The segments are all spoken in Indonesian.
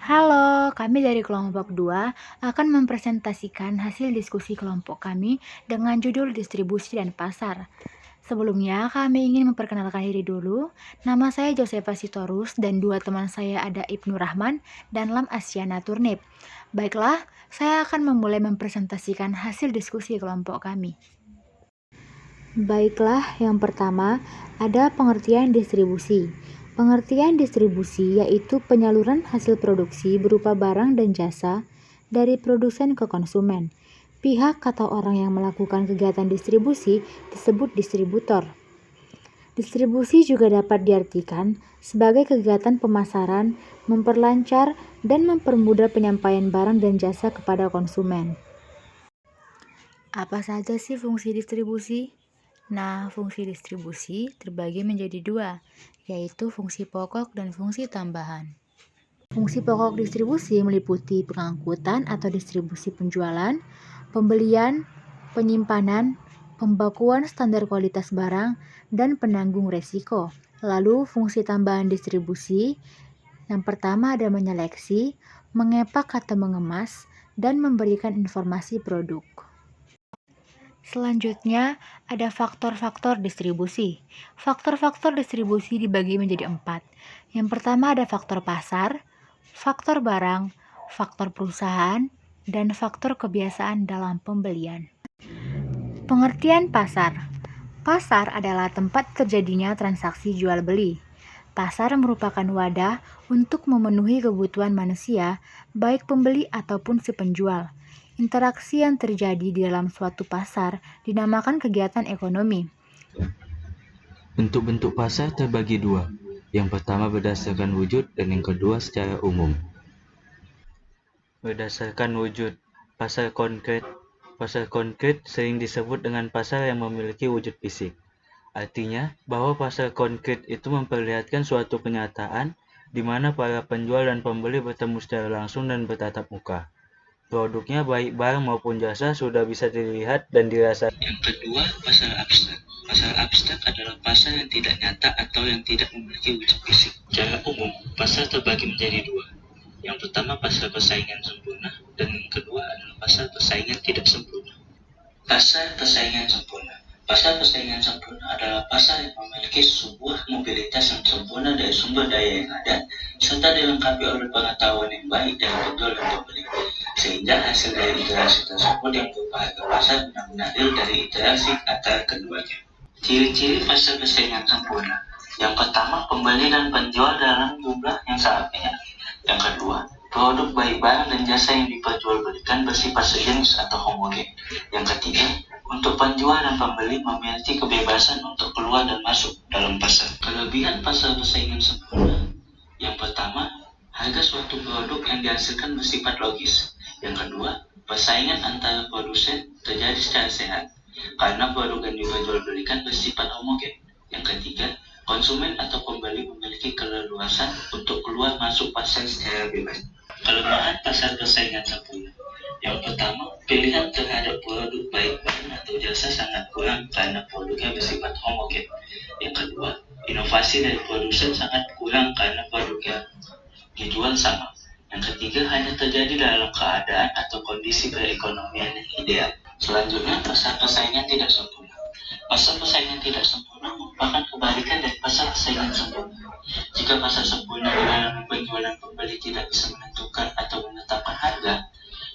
Halo, kami dari kelompok 2 akan mempresentasikan hasil diskusi kelompok kami dengan judul distribusi dan pasar. Sebelumnya, kami ingin memperkenalkan diri dulu. Nama saya Josefa Sitorus dan dua teman saya ada Ibnu Rahman dan Lam Asyana Turnip. Baiklah, saya akan memulai mempresentasikan hasil diskusi kelompok kami. Baiklah, yang pertama ada pengertian distribusi. Pengertian distribusi yaitu penyaluran hasil produksi berupa barang dan jasa dari produsen ke konsumen. Pihak atau orang yang melakukan kegiatan distribusi disebut distributor. Distribusi juga dapat diartikan sebagai kegiatan pemasaran, memperlancar, dan mempermudah penyampaian barang dan jasa kepada konsumen. Apa saja sih fungsi distribusi? Nah, fungsi distribusi terbagi menjadi dua, yaitu fungsi pokok dan fungsi tambahan. Fungsi pokok distribusi meliputi pengangkutan atau distribusi penjualan, pembelian, penyimpanan, pembakuan standar kualitas barang, dan penanggung resiko. Lalu, fungsi tambahan distribusi yang pertama ada menyeleksi, mengepak atau mengemas, dan memberikan informasi produk. Selanjutnya, ada faktor-faktor distribusi. Faktor-faktor distribusi dibagi menjadi 4. Yang pertama ada faktor pasar, faktor barang, faktor perusahaan, dan faktor kebiasaan dalam pembelian. Pengertian pasar. Pasar adalah tempat terjadinya transaksi jual-beli. Pasar merupakan wadah untuk memenuhi kebutuhan manusia, baik pembeli ataupun si penjual. Interaksi yang terjadi di dalam suatu pasar dinamakan kegiatan ekonomi. Bentuk-bentuk pasar terbagi dua. Yang pertama berdasarkan wujud dan yang kedua secara umum. Berdasarkan wujud, pasar konkret. Pasar konkret sering disebut dengan pasar yang memiliki wujud fisik. Artinya, bahwa pasar konkret itu memperlihatkan suatu kenyataan di mana para penjual dan pembeli bertemu secara langsung dan bertatap muka. Produknya baik barang maupun jasa sudah bisa dilihat dan dirasakan. Yang kedua, pasar abstrak. Pasar abstrak adalah pasar yang tidak nyata atau yang tidak memiliki wujud fisik. Secara umum, pasar terbagi menjadi dua. Yang pertama, pasar persaingan sempurna, dan yang kedua adalah pasar persaingan tidak sempurna. Pasar persaingan sempurna. Pasar persaingan sempurna adalah pasar yang memiliki sebuah mobilitas yang sempurna dari sumber daya yang ada, serta dilengkapi oleh pengetahuan yang baik dari penjual dan pembeli. Sehingga hasil dari interaksi tersebut yang berupa harga pasar benar-benar real dari interaksi antara keduanya. Ciri-ciri pasar persaingan sempurna. Yang pertama, pembeli dan penjual dalam jumlah yang sangat banyak. Yang kedua, produk baik barang dan jasa yang diperjualbelikan bersifat sejenis atau homogen. Yang ketiga, untuk penjual dan pembeli memiliki kebebasan untuk keluar dan masuk dalam pasar. Kelebihan pasar persaingan sempurna. Yang pertama, harga suatu produk yang dihasilkan bersifat logis. Yang kedua, persaingan antara produsen terjadi secara sehat karena produk yang diperjualbelikan bersifat homogen. Yang ketiga, konsumen atau pembeli memiliki keleluasan untuk keluar masuk pasar secara bebas. Kelemahan pasar persaingan sempurna. Yang pertama, pilihan terhadap produk baik barang atau jasa sangat kurang karena produknya bersifat homogen. Yang kedua, inovasi dari produsen sangat kurang karena produknya dijual sama. Yang ketiga, hanya terjadi dalam keadaan atau kondisi perekonomian yang ideal. Selanjutnya, pasar persaingan tidak sempurna. Pasar persaingan tidak sempurna merupakan kebalikan dari pasar persaingan sempurna. Jika pasar sempurna di dalam penjual dan pembeli tidak bisa menentukan atau menetapkan harga,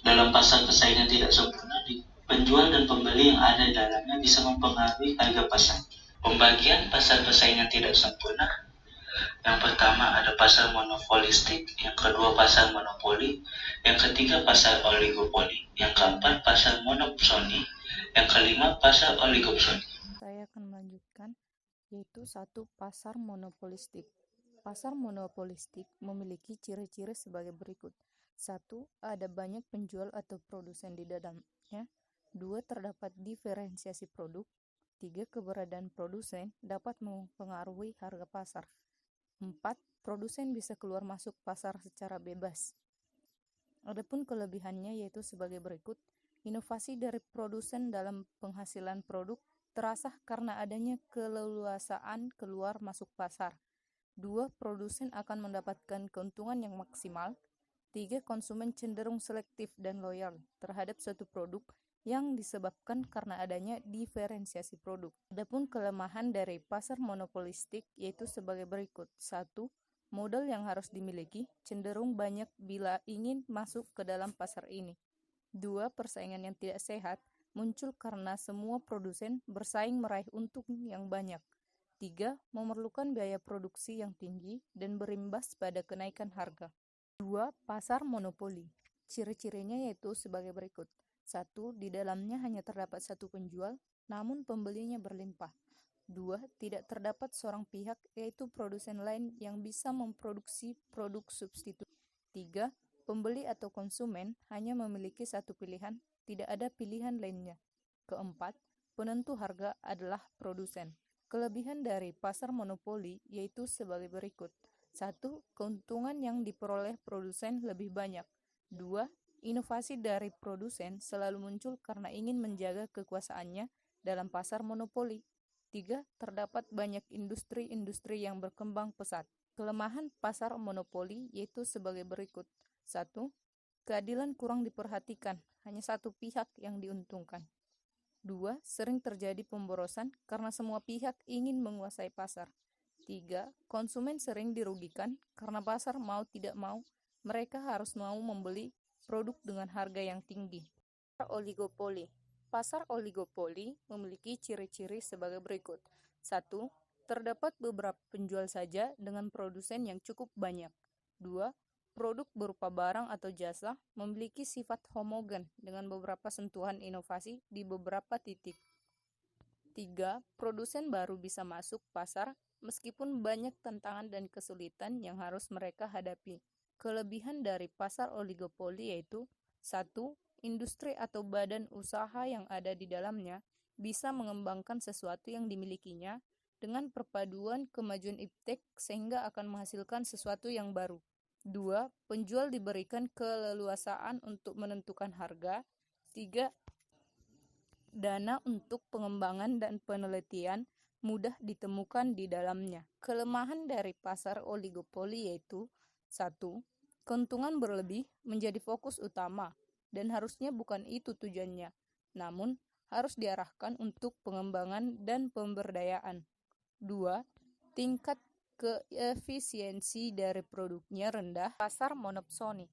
dalam pasar persaingan tidak sempurna, penjual dan pembeli yang ada di dalamnya bisa mempengaruhi harga pasar. Pembagian pasar persaingan tidak sempurna. Yang pertama ada pasar monopolistik, yang kedua pasar monopoli, yang ketiga pasar oligopoli, yang keempat pasar monopsoni, yang kelima pasar oligopsoni. Saya akan melanjutkan, yaitu satu pasar monopolistik. Pasar monopolistik memiliki ciri-ciri sebagai berikut. 1. Ada banyak penjual atau produsen di dalamnya. 2. Terdapat diferensiasi produk. 3. Keberadaan produsen dapat mempengaruhi harga pasar. 4. Produsen bisa keluar masuk pasar secara bebas. Adapun kelebihannya yaitu sebagai berikut. Inovasi dari produsen dalam penghasilan produk terasa karena adanya keleluasaan keluar masuk pasar. 2. Produsen akan mendapatkan keuntungan yang maksimal. 3. Konsumen cenderung selektif dan loyal terhadap suatu produk yang disebabkan karena adanya diferensiasi produk. Adapun kelemahan dari pasar monopolistik yaitu sebagai berikut. 1. Modal yang harus dimiliki cenderung banyak bila ingin masuk ke dalam pasar ini. 2. Persaingan yang tidak sehat muncul karena semua produsen bersaing meraih untung yang banyak. 3. Memerlukan biaya produksi yang tinggi dan berimbas pada kenaikan harga. 2. Pasar monopoli. Ciri-cirinya yaitu sebagai berikut. 1. Di dalamnya hanya terdapat satu penjual, namun pembelinya berlimpah. 2. Tidak terdapat seorang pihak, yaitu produsen lain yang bisa memproduksi produk substitut. 3. Pembeli atau konsumen hanya memiliki satu pilihan, tidak ada pilihan lainnya. 4. Penentu harga adalah produsen. Kelebihan dari pasar monopoli yaitu sebagai berikut. 1. Keuntungan yang diperoleh produsen lebih banyak. 2. Inovasi dari produsen selalu muncul karena ingin menjaga kekuasaannya dalam pasar monopoli. 3. Terdapat banyak industri-industri yang berkembang pesat. Kelemahan pasar monopoli yaitu sebagai berikut. 1. Keadilan kurang diperhatikan, hanya satu pihak yang diuntungkan. 2. Sering terjadi pemborosan karena semua pihak ingin menguasai pasar. 3. Konsumen sering dirugikan karena pasar mau tidak mau, mereka harus mau membeli produk dengan harga yang tinggi. Pasar oligopoli. Pasar oligopoli memiliki ciri-ciri sebagai berikut. 1. Terdapat beberapa penjual saja dengan produsen yang cukup banyak. 2. Produk berupa barang atau jasa memiliki sifat homogen dengan beberapa sentuhan inovasi di beberapa titik. 3. Produsen baru bisa masuk pasar meskipun banyak tantangan dan kesulitan yang harus mereka hadapi. Kelebihan dari pasar oligopoli yaitu 1. Industri atau badan usaha yang ada di dalamnya bisa mengembangkan sesuatu yang dimilikinya dengan perpaduan kemajuan iptek sehingga akan menghasilkan sesuatu yang baru. 2. Penjual diberikan keleluasaan untuk menentukan harga. 3. Dana untuk pengembangan dan penelitian mudah ditemukan di dalamnya. Kelemahan dari pasar oligopoli yaitu 1. Keuntungan berlebih menjadi fokus utama dan harusnya bukan itu tujuannya, namun harus diarahkan untuk pengembangan dan pemberdayaan. 2. Tingkat keefisiensi dari produknya rendah. Pasar monopsoni.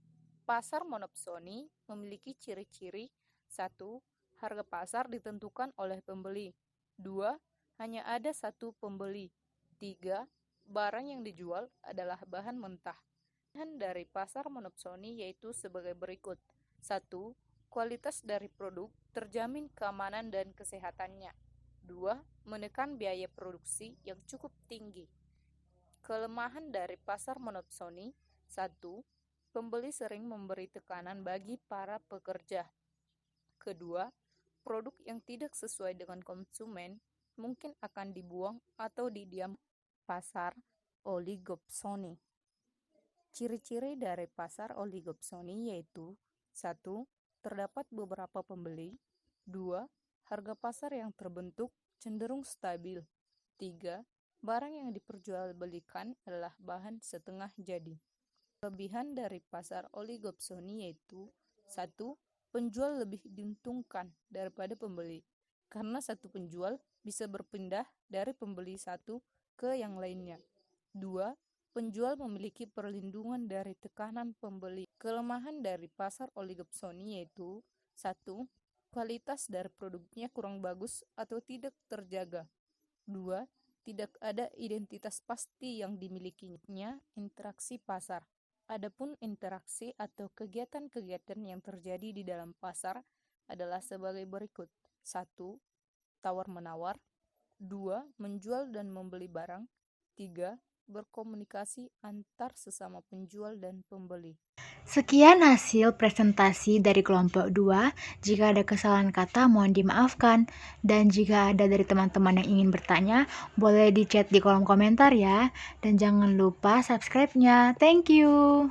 Pasar monopsoni memiliki ciri-ciri 1. Harga pasar ditentukan oleh pembeli. 2. Hanya ada satu pembeli. 3. Barang yang dijual adalah bahan mentah. Bahan dari pasar monopsoni yaitu sebagai berikut. 1. Kualitas dari produk terjamin keamanan dan kesehatannya. 2. Menekan biaya produksi yang cukup tinggi. Kelemahan dari pasar monopsoni 1. Pembeli sering memberi tekanan bagi para pekerja. Kedua, produk yang tidak sesuai dengan konsumen mungkin akan dibuang atau didiam. Pasar oligopsoni. Ciri-ciri dari pasar oligopsoni yaitu 1. Terdapat beberapa pembeli. 2. Harga pasar yang terbentuk cenderung stabil. 3. Barang yang diperjualbelikan adalah bahan setengah jadi. Kelebihan dari pasar oligopsoni yaitu 1. Penjual lebih diuntungkan daripada pembeli, karena satu penjual bisa berpindah dari pembeli satu ke yang lainnya. 2. Penjual memiliki perlindungan dari tekanan pembeli. Kelemahan dari pasar oligopsoni yaitu 1. Kualitas dari produknya kurang bagus atau tidak terjaga. 2. Tidak ada identitas pasti yang dimilikinya. Interaksi pasar. Adapun interaksi atau kegiatan-kegiatan yang terjadi di dalam pasar adalah sebagai berikut. 1. Tawar-menawar. 2. Menjual dan membeli barang. 3. Berkomunikasi antar sesama penjual dan pembeli. Sekian hasil presentasi dari kelompok 2. Jika ada kesalahan kata, mohon dimaafkan. Dan jika ada dari teman-teman yang ingin bertanya, boleh di chat di kolom komentar ya. Dan jangan lupa subscribe-nya. Thank you.